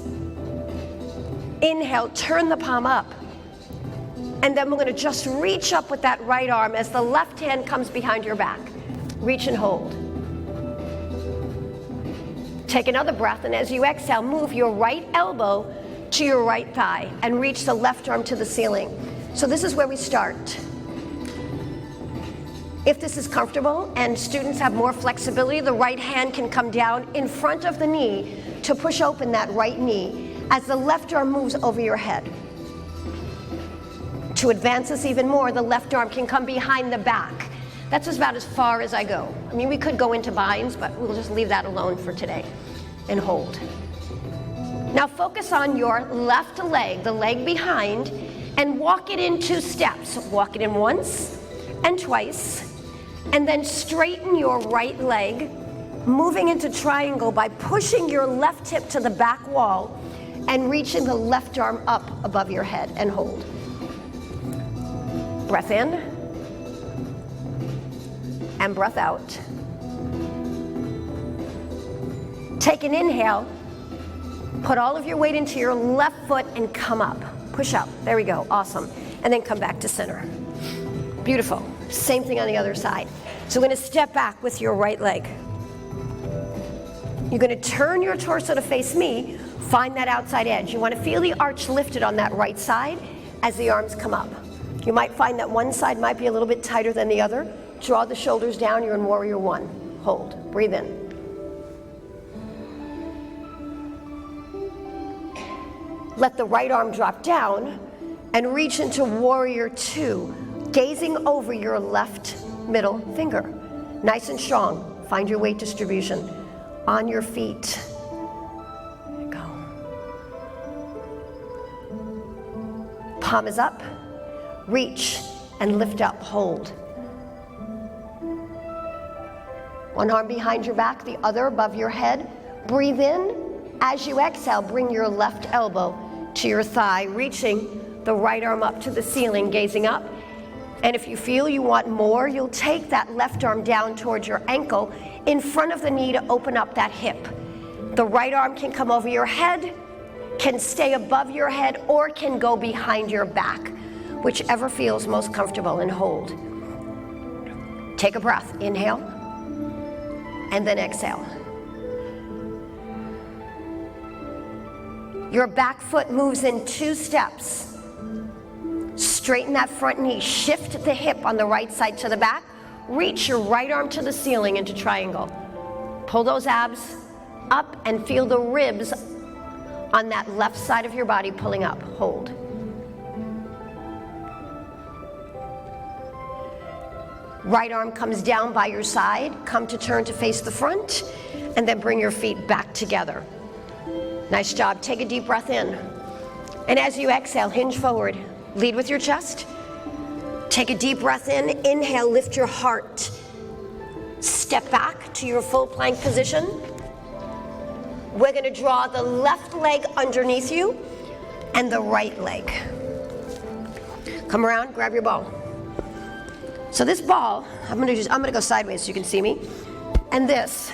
Inhale, turn the palm up. And then we're going to just reach up with that right arm as the left hand comes behind your back. Reach and hold. Take another breath, and as you exhale, move your right elbow to your right thigh and reach the left arm to the ceiling. So this is where we start. If this is comfortable and students have more flexibility, the right hand can come down in front of the knee to push open that right knee as the left arm moves over your head. To advance this even more, the left arm can come behind the back. That's about as far as I go. I mean, we could go into binds, but we'll just leave that alone for today. And hold. Now focus on your left leg, the leg behind, and walk it in 2 steps. Walk it in once and twice, and then straighten your right leg, moving into triangle by pushing your left hip to the back wall and reaching the left arm up above your head, and hold. Breath in, and breath out. Take an inhale, put all of your weight into your left foot and come up. Push up, there we go, awesome. And then come back to center. Beautiful, same thing on the other side. So we're gonna step back with your right leg. You're gonna turn your torso to face me, find that outside edge. You wanna feel the arch lifted on that right side as the arms come up. You might find that one side might be a little bit tighter than the other. Draw the shoulders down, you're in warrior one. Hold, breathe in. Let the right arm drop down and reach into warrior two, gazing over your left middle finger. Nice and strong, find your weight distribution on your feet. There you go. Palm is up. reach, and lift up, hold. One arm behind your back, the other above your head. Breathe in. As you exhale, bring your left elbow to your thigh, reaching the right arm up to the ceiling, gazing up. And if you feel you want more, you'll take that left arm down towards your ankle in front of the knee to open up that hip. The right arm can come over your head, can stay above your head, or can go behind your back, whichever feels most comfortable, and hold. Take a breath. Inhale, and then exhale. Your back foot moves in 2 steps. Straighten that front knee. Shift the hip on the right side to the back. Reach your right arm to the ceiling into triangle. Pull those abs up and feel the ribs on that left side of your body pulling up. Hold. Right arm comes down by your side. Come to turn to face the front, and then bring your feet back together. Nice job. Take a deep breath in. And as you exhale, hinge forward. Lead with your chest. Take a deep breath in. Inhale, lift your heart. Step back to your full plank position. We're going to draw the left leg underneath you and the right leg. Come around, grab your ball. So this ball, I'm going to go sideways so you can see me. And this.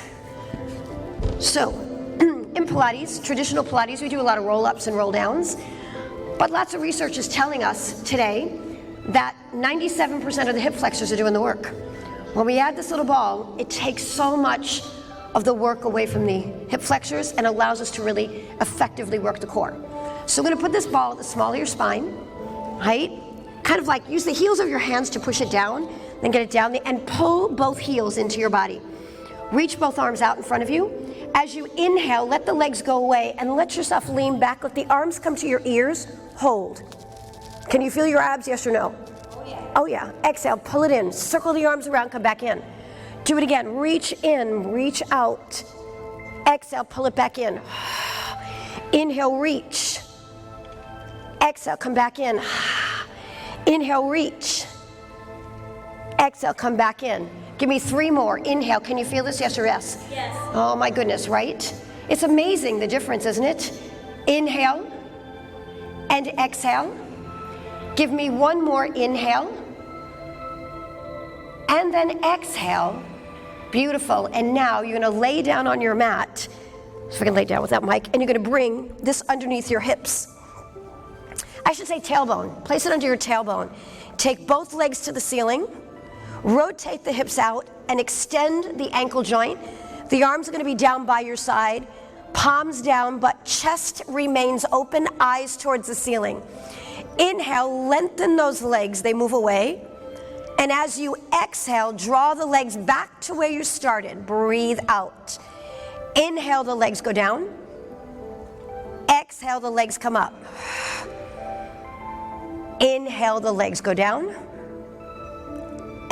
So, in Pilates, traditional Pilates, we do a lot of roll-ups and roll-downs. But lots of research is telling us today that 97% of the hip flexors are doing the work. When we add this little ball, it takes so much of the work away from the hip flexors and allows us to really effectively work the core. So we're going to put this ball at the small of your spine, right? Kind of like use the heels of your hands to push it down, then get it down, and pull both heels into your body. Reach both arms out in front of you. As you inhale, let the legs go away and let yourself lean back. Let the arms come to your ears. Hold. Can you feel your abs, yes or no? Oh yeah. Oh yeah. Exhale, pull it in. Circle the arms around, come back in. Do it again. Reach in, reach out. Exhale, pull it back in. Inhale, reach. Exhale, come back in. Inhale, reach. Exhale, come back in. Give me 3 more. Inhale. Can you feel this? Yes or yes? Yes. Oh my goodness, right? It's amazing the difference, isn't it? Inhale and exhale. Give me 1 more inhale. And then exhale. Beautiful. And now you're going to lay down on your mat. So I can lay down with that mic. And you're going to bring this underneath your hips. I should say tailbone. Place it under your tailbone. Take both legs to the ceiling. Rotate the hips out and extend the ankle joint. The arms are going to be down by your side. Palms down, but chest remains open, eyes towards the ceiling. Inhale, lengthen those legs. They move away. And as you exhale, draw the legs back to where you started. Breathe out. Inhale, the legs go down. Exhale, the legs come up. Inhale, the legs go down.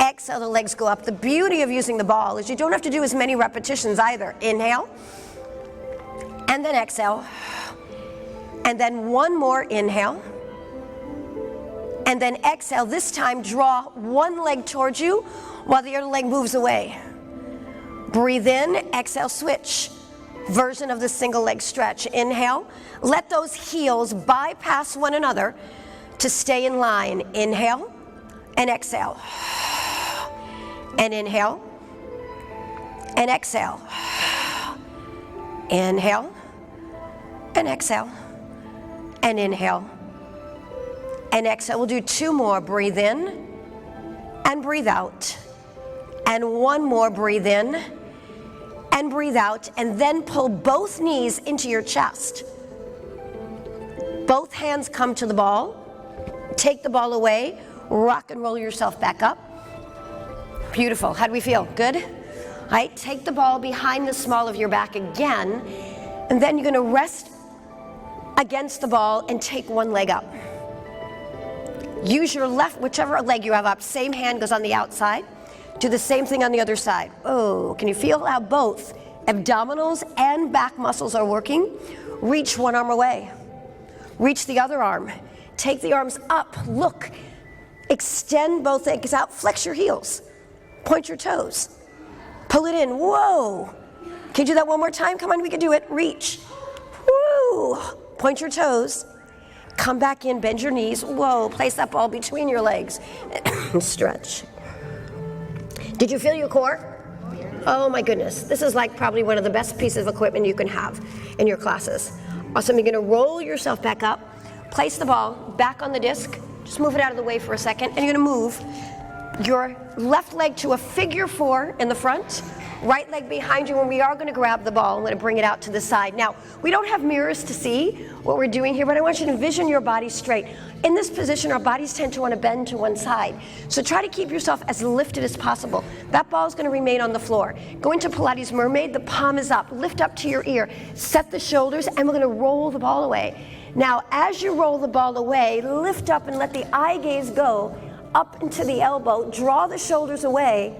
Exhale, the legs go up. The beauty of using the ball is you don't have to do as many repetitions either. Inhale, and then exhale, and then 1 more inhale, and then exhale. This time, draw 1 leg towards you while the other leg moves away. Breathe in, exhale, switch. Version of the single leg stretch. Inhale, let those heels bypass one another to stay in line. Inhale and exhale. And inhale and exhale. Inhale and exhale. And inhale and exhale. We'll do 2 more. Breathe in and breathe out. And 1 more. Breathe in and breathe out. And then pull both knees into your chest. Both hands come to the ball. Take the ball away. Rock and roll yourself back up. Beautiful. How do we feel? Good? All right, take the ball behind the small of your back again, and then you're going to rest against the ball and take 1 leg up. Use your left, whichever leg you have up, same hand goes on the outside. Do the same thing on the other side. Oh, can you feel how both abdominals and back muscles are working? Reach 1 arm away. Reach the other arm. Take the arms up. Look. Extend both legs out, flex your heels. Point your toes. Pull it in, whoa. Can you do that one more time? Come on, we can do it. Reach. Woo. Point your toes. Come back in, bend your knees. Whoa, place that ball between your legs. Stretch. Did you feel your core? Oh my goodness. This is like probably one of the best pieces of equipment you can have in your classes. Awesome, you're gonna roll yourself back up, place the ball back on the disc, just move it out of the way for a second, and you're gonna move your left leg to a figure 4 in the front, right leg behind you, and we are going to grab the ball. I'm going to bring it out to the side. Now, we don't have mirrors to see what we're doing here, but I want you to envision your body straight. In this position, our bodies tend to want to bend to one side. So try to keep yourself as lifted as possible. That ball is going to remain on the floor. Go into Pilates Mermaid, the palm is up, lift up to your ear, set the shoulders, and we're going to roll the ball away. Now, as you roll the ball away, lift up and let the eye gaze go up into the elbow, draw the shoulders away,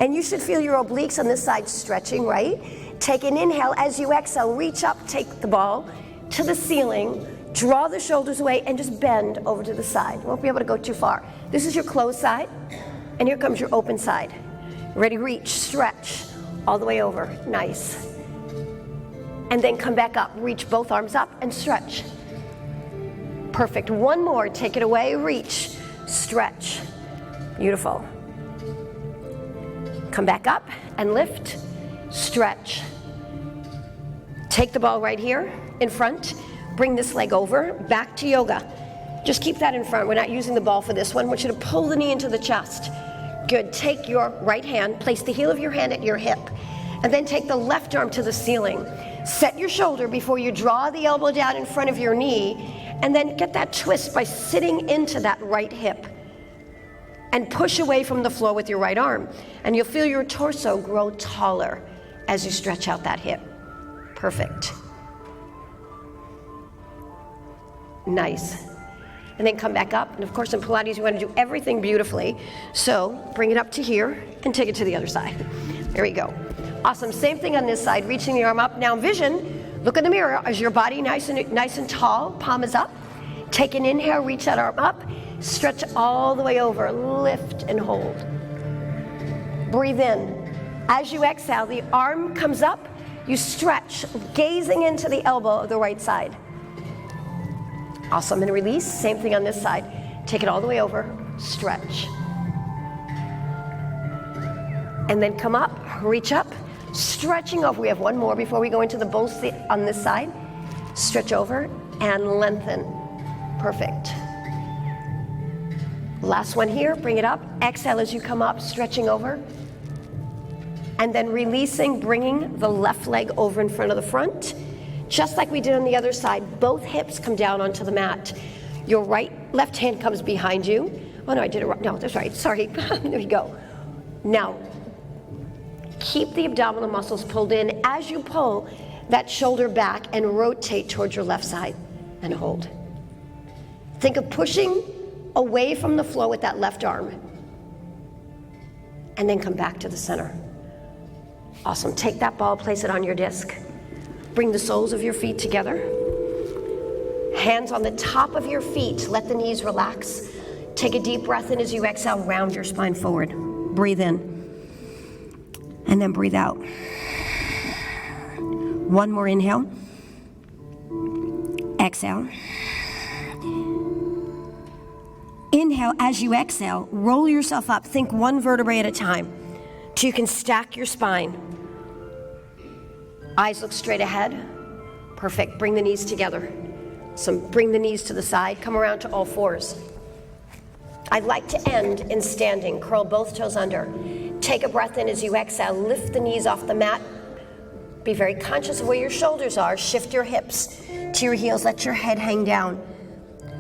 and you should feel your obliques on this side stretching, right? Take an inhale. As you exhale, reach up, take the ball to the ceiling, draw the shoulders away, and just bend over to the side. You won't be able to go too far. This is your closed side, and here comes your open side. Ready, reach, stretch, all the way over, nice. And then come back up, reach both arms up and stretch. Perfect, one more, take it away, reach, stretch, beautiful. Come back up and lift, stretch. Take the ball right here in front, bring this leg over, back to yoga. Just keep that in front, we're not using the ball for this one. I want you to pull the knee into the chest. Good, take your right hand, place the heel of your hand at your hip, and then take the left arm to the ceiling. Set your shoulder before you draw the elbow down in front of your knee, and then get that twist by sitting into that right hip. And push away from the floor with your right arm. And you'll feel your torso grow taller as you stretch out that hip. Perfect. Nice. And then come back up. And of course in Pilates you want to do everything beautifully. So bring it up to here and take it to the other side. There we go. Awesome, same thing on this side, reaching the arm up. Now envision, look in the mirror, is your body nice and tall, palm is up. Take an inhale, reach that arm up, stretch all the way over, lift and hold. Breathe in. As you exhale, the arm comes up, you stretch, gazing into the elbow of the right side. Awesome, and release, same thing on this side. Take it all the way over, stretch. And then come up, reach up, stretching over. We have one more before we go into the bull seat on this side. Stretch over and lengthen. Perfect. Last one here, bring it up. Exhale as you come up, stretching over. And then releasing, bringing the left leg over in front of the front. Just like we did on the other side, both hips come down onto the mat. Your left hand comes behind you. Oh no, I did it wrong. No, that's right, sorry. There we go. Now, keep the abdominal muscles pulled in. As you pull that shoulder back and rotate towards your left side and hold. Think of pushing away from the floor with that left arm. And then come back to the center. Awesome, take that ball, place it on your disc. Bring the soles of your feet together. Hands on the top of your feet, let the knees relax. Take a deep breath in as you exhale, round your spine forward. Breathe in. And then breathe out. One more inhale. Exhale. Inhale, as you exhale, roll yourself up. Think one vertebrae at a time till you can stack your spine. Eyes look straight ahead. Perfect. Bring the knees together. So bring the knees to the side. Come around to all fours. I'd like to end in standing. Curl both toes under. Take a breath in as you exhale. Lift the knees off the mat. Be very conscious of where your shoulders are. Shift your hips to your heels. Let your head hang down.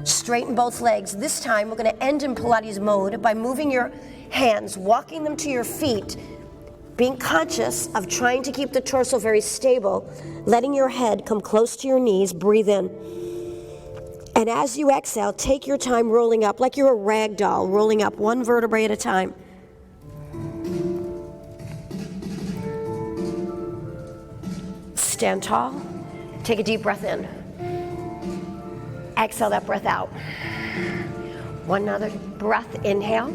Straighten both legs. This time we're going to end in Pilates mode by moving your hands, walking them to your feet, being conscious of trying to keep the torso very stable, letting your head come close to your knees. Breathe in. And as you exhale, take your time rolling up like you're a rag doll, rolling up one vertebrae at a time. Stand tall. Take a deep breath in. Exhale that breath out. One other breath, inhale.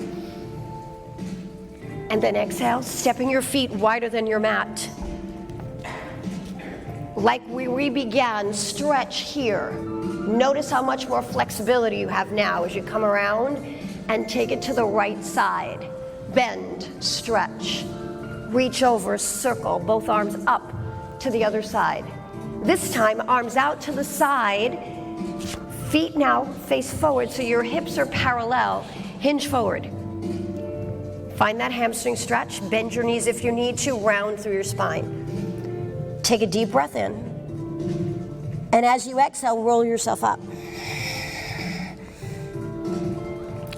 And then exhale, stepping your feet wider than your mat. Like we began, stretch here. Notice how much more flexibility you have now as you come around and take it to the right side. Bend, stretch, reach over, circle, both arms up to the other side. This time, arms out to the side, feet now face forward so your hips are parallel, hinge forward. Find that hamstring stretch, bend your knees if you need to, round through your spine. Take a deep breath in, and as you exhale, roll yourself up.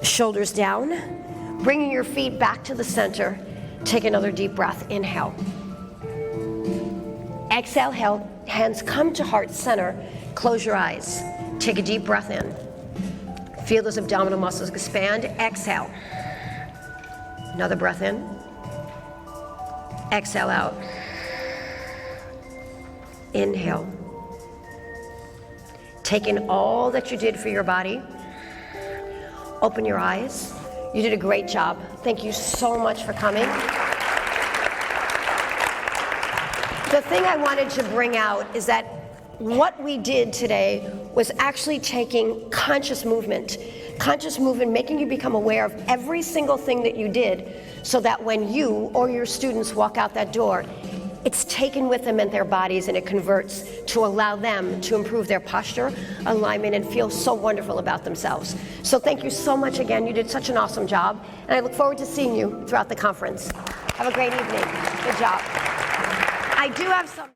Shoulders down, bringing your feet back to the center. Take another deep breath, inhale. Exhale, hands come to heart center, close your eyes. Take a deep breath in. Feel those abdominal muscles expand, exhale. Another breath in. Exhale out. Inhale. Take in all that you did for your body. Open your eyes. You did a great job. Thank you so much for coming. The thing I wanted to bring out is that what we did today was actually taking conscious movement, making you become aware of every single thing that you did so that when you or your students walk out that door, it's taken with them in their bodies and it converts to allow them to improve their posture, alignment, and feel so wonderful about themselves. So thank you so much again. You did such an awesome job, and I look forward to seeing you throughout the conference. Have a great evening. Good job. I do have some